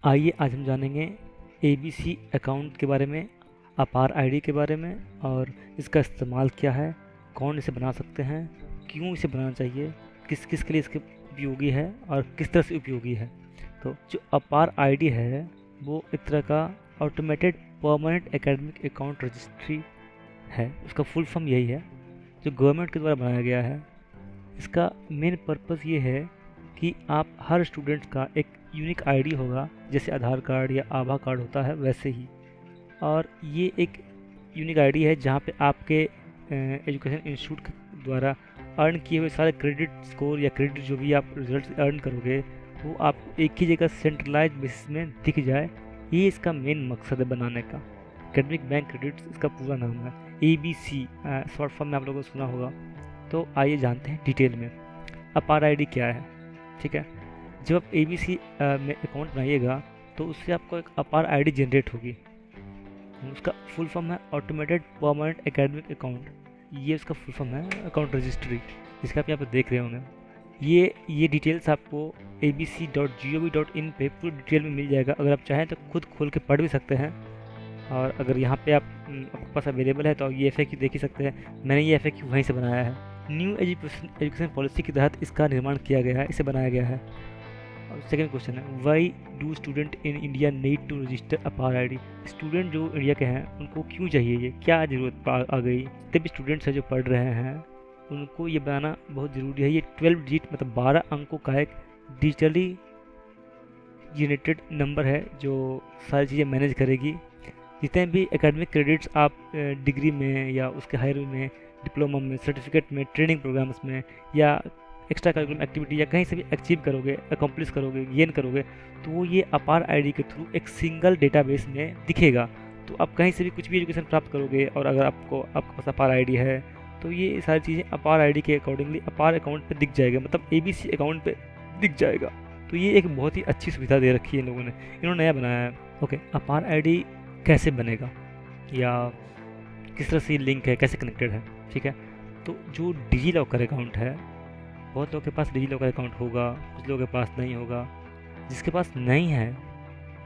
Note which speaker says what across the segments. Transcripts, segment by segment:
Speaker 1: आइए आज हम जानेंगे एबीसी अकाउंट के बारे में, अपार आईडी के बारे में और इसका इस्तेमाल क्या है, कौन इसे बना सकते हैं, क्यों इसे बनाना चाहिए, किस किस के लिए इसके उपयोगी है और किस तरह से उपयोगी है। तो जो अपार आईडी है वो एक तरह का automated permanent academic account registry है। उसका फुल फॉर्म यही है, जो गवर्नमेंट के द्वारा बनाया गया है। इसका मेन पर्पस ये है कि आप हर स्टूडेंट का एक यूनिक आईडी होगा, जैसे आधार कार्ड या आभा कार्ड होता है वैसे ही। और ये एक यूनिक आईडी है जहाँ पे आपके एजुकेशन इंस्टीट्यूट के द्वारा अर्न किए हुए सारे क्रेडिट स्कोर या क्रेडिट जो भी आप रिजल्ट अर्न करोगे वो आपको एक ही जगह सेंट्रलाइज बेसिस में दिख जाए। ये इसका मेन मकसद है बनाने का। एकेडमिक बैंक क्रेडिट्स इसका पूरा नाम है। ABC शॉर्ट फॉर्म में आप लोगों को सुना होगा। तो आइए जानते हैं डिटेल में अपार आईडी क्या है। ठीक है, जब आप ABC में अकाउंट बनाइएगा तो उससे आपको एक अपार आईडी जनरेट होगी। उसका फुल फॉर्म है ऑटोमेटेड परमानेंट एकेडमिक अकाउंट। ये उसका फुल फॉर्म है अकाउंट रजिस्ट्री, जिसका आप यहाँ पर देख रहे होंगे। ये डिटेल्स आपको abc.gov.in पे पूरी डिटेल में मिल जाएगा। अगर आप चाहें तो खुद खोल के पढ़ भी सकते हैं, और अगर यहाँ पे आपके पास अवेलेबल है तो ये FAQ देख ही सकते हैं। मैंने ये FAQ वहीं से बनाया है। न्यू एजुकेशन पॉलिसी के तहत इसका निर्माण किया गया है, इसे बनाया गया है। और सेकंड क्वेश्चन है, why do student in India need to register APAAR ID. Student जो इंडिया के हैं उनको क्यों चाहिए, ये क्या ज़रूरत आ गई। जितने भी स्टूडेंट्स हैं जो पढ़ रहे हैं उनको ये बनाना बहुत ज़रूरी है। ये 12 डिजिट मतलब 12 अंकों का एक डिजिटली जनरेटेड नंबर है जो सारी चीज़ें मैनेज करेगी। जितने भी एकेडमिक क्रेडिट्स आप डिग्री में या उसके हायर में, डिप्लोमा में, सर्टिफिकेट में, ट्रेनिंग प्रोग्राम्स में या एक्स्ट्रा करिकुलम एक्टिविटी या कहीं से भी अचीव करोगे, अकम्प्लिश करोगे, गेन करोगे, तो वो ये अपार आईडी के थ्रू एक सिंगल डेटाबेस में दिखेगा। तो आप कहीं से भी कुछ भी एजुकेशन प्राप्त करोगे और अगर आपके पास अपार आईडी है तो ये सारी चीज़ें अपार आईडी के अकॉर्डिंगली अपार अकाउंट पे दिख जाएगा, मतलब ABC अकाउंट पे दिख जाएगा। तो ये एक बहुत ही अच्छी सुविधा दे रखी है इन लोगों ने, इन्होंने नया बनाया है। ओके, अपार आईडी कैसे बनेगा या किस तरह से लिंक है, कैसे कनेक्टेड है। ठीक है, तो जो डिजी लॉकर अकाउंट है, बहुत लोगों के पास डिजी लॉकर अकाउंट होगा, कुछ लोगों के पास नहीं होगा। जिसके पास नहीं है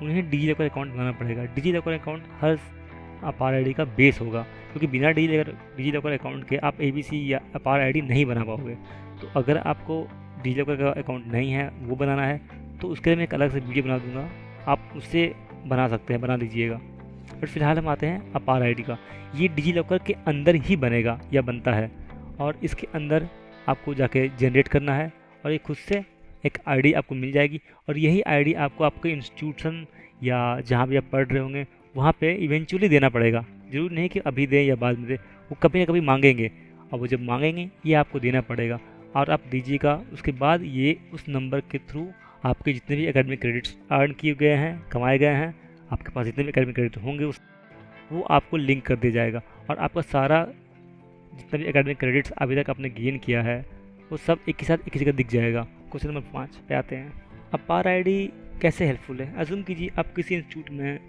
Speaker 1: उन्हें डिजी लॉकर अकाउंट बनाना पड़ेगा। डिजी लॉकर अकाउंट हर अपार आईडी का बेस होगा, क्योंकि बिना डिजी लॉकर अकाउंट के आप ABC या अपार आईडी नहीं बना पाओगे। तो अगर आपको डिजी लॉकर का अकाउंट नहीं है, वो बनाना है, तो उसके लिए मैं एक अलग से वीडियो बना दूंगा, आप उससे बना सकते हैं, बना लीजिएगा। बट फिलहाल हम आते हैं अपार आईडी का। ये डिजी लॉकर के अंदर ही बनेगा या बनता है, और इसके अंदर आपको जाके जनरेट करना है और ये खुद से एक आईडी आपको मिल जाएगी। और यही आईडी आपको आपके इंस्टीट्यूशन या जहाँ भी आप पढ़ रहे होंगे वहाँ पे इवेंचुअली देना पड़ेगा। ज़रूरी नहीं कि अभी दें या बाद में दें, वो कभी ना कभी मांगेंगे, और वो जब मांगेंगे ये आपको देना पड़ेगा और आप दीजिएगा। उसके बाद ये उस नंबर के थ्रू आपके जितने भी एकेडमिक क्रेडिट्स अर्न किए गए हैं, कमाए गए हैं, आपके पास जितने भी एकेडमिक क्रेडिट होंगे वो आपको लिंक कर दिया जाएगा, और आपका सारा जितना भी एकेडमिक क्रेडिट्स अभी तक आपने गेन किया है वो सब एक ही साथ एक ही जगह दिख जाएगा। क्वेश्चन नंबर 5 पे आते हैं, अपार आईडी कैसे हेल्पफुल है। अज्यूम कीजिए आप किसी इंस्टीट्यूट में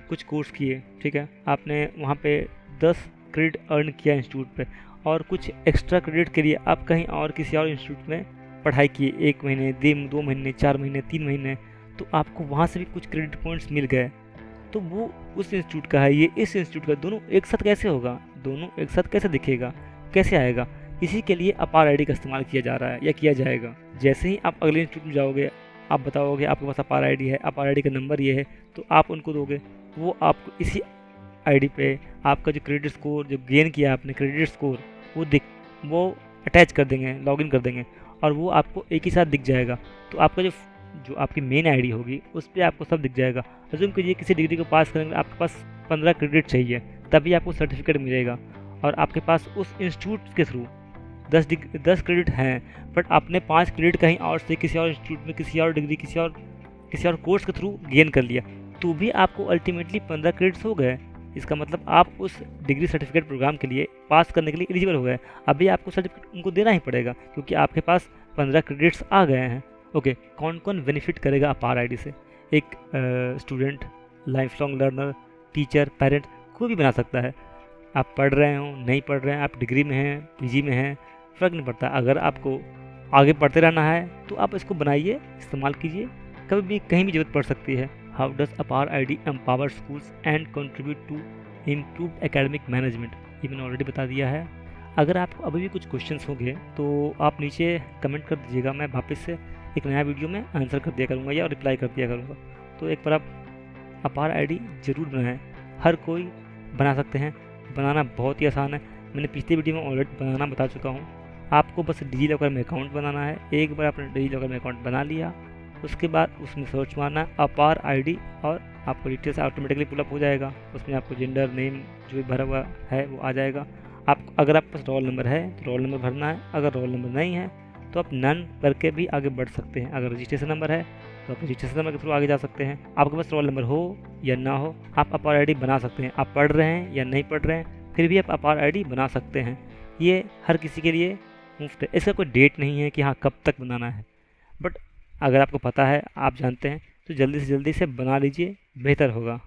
Speaker 1: कुछ कोर्स किए, ठीक है, आपने वहाँ पे 10 क्रेडिट अर्न किया इंस्टीट्यूट पे, और कुछ एक्स्ट्रा क्रेडिट के लिए आप कहीं और किसी और इंस्टीट्यूट में पढ़ाई किए, 1 महीने, 2 महीने, 4 महीने, 3 महीने, तो आपको वहाँ से भी कुछ क्रेडिट पॉइंट्स मिल गए। तो वो उस इंस्टीट्यूट का है, ये इस इंस्टीट्यूट का, दोनों एक साथ कैसे होगा, दोनों एक साथ कैसे दिखेगा, कैसे आएगा। इसी के लिए अपार आईडी का इस्तेमाल किया जा रहा है या किया जाएगा। जैसे ही आप अगले इंस्टीट्यूट में जाओगे, आप बताओगे आपके पास अपार आईडी है, अपार आईडी का नंबर ये है, तो आप उनको दोगे, वो आपको इसी आईडी पे आपका जो क्रेडिट स्कोर, जो गेन किया आपने क्रेडिट स्कोर, वो अटैच कर देंगे, लॉगिन कर देंगे, और वो आपको एक ही साथ दिख जाएगा। तो आपका जो आपकी मेन आईडी होगी उस पर आपको सब दिख जाएगा। अज्यूम कीजिए किसी डिग्री को पास करने के लिए आपके पास 15 क्रेडिट चाहिए, तभी आपको सर्टिफिकेट मिलेगा, और आपके पास उस इंस्टीट्यूट के थ्रू 10 क्रेडिट हैं, बट आपने 5 क्रेडिट कहीं और से किसी और इंस्टीट्यूट में, किसी और डिग्री, किसी और कोर्स के थ्रू गेन कर लिया, तो भी आपको अल्टीमेटली 15 क्रेडिट्स हो गए। इसका मतलब आप उस डिग्री सर्टिफिकेट प्रोग्राम के लिए पास करने के लिए एलिजिबल हो गए। अभी आपको सर्टिफिकेट उनको देना ही पड़ेगा, क्योंकि आपके पास 15 क्रेडिट्स आ गए हैं। ओके, कौन कौन बेनिफिट करेगा अपार आईडी से। एक student, life long learner, teacher, parent, कोई भी बना सकता है। आप पढ़ रहे हो, नहीं पढ़ रहे हैं, आप डिग्री में हैं, PG में हैं, फ़र्क नहीं पड़ता। अगर आपको आगे पढ़ते रहना है तो आप इसको बनाइए, इस्तेमाल कीजिए, कभी भी कहीं भी ज़रूरत पड़ सकती है। How does APAAR ID empower schools and contribute to improve academic management, ये मैंने ऑलरेडी बता दिया है। अगर आपको अभी भी कुछ क्वेश्चंस होंगे तो आप नीचे कमेंट कर दीजिएगा, मैं वापस से एक नया वीडियो में आंसर कर दिया करूँगा या रिप्लाई कर दिया करूँगा। तो एक बार आप अपार आईडी ज़रूर बनाएं, हर कोई बना सकते हैं, बनाना बहुत ही आसान है। मैंने पिछले वीडियो में ऑलरेडी बनाना बता चुका हूँ। आपको बस डिजीलॉकर में अकाउंट बनाना है। एक बार आपने डिजीलॉकर में अकाउंट बना लिया, उसके बाद उसमें सर्च मारना है अपार आईडी और आपको डिटेल्स ऑटोमेटिकली पुलअप हो जाएगा। उसमें आपको जेंडर, नेम जो भी भरा हुआ है वो आ जाएगा। आप अगर आपके पास रोल नंबर है तो रोल नंबर भरना है, अगर रोल नंबर नहीं है तो आप नन करके भी आगे बढ़ सकते हैं। अगर रजिस्ट्रेशन नंबर है तो आप रजिस्ट्रेशन नंबर के थ्रू आगे जा सकते हैं। आपके पास रोल नंबर हो या ना हो, आप अपार आईडी बना सकते हैं। आप पढ़ रहे हैं या नहीं पढ़ रहे हैं, फिर भी आप अपार आईडी बना सकते हैं। ये हर किसी के लिए मुफ्त है, इसका कोई डेट नहीं है कि हाँ कब तक बनाना है। बट अगर आपको पता है, आप जानते हैं, तो जल्दी से बना लीजिए, बेहतर होगा।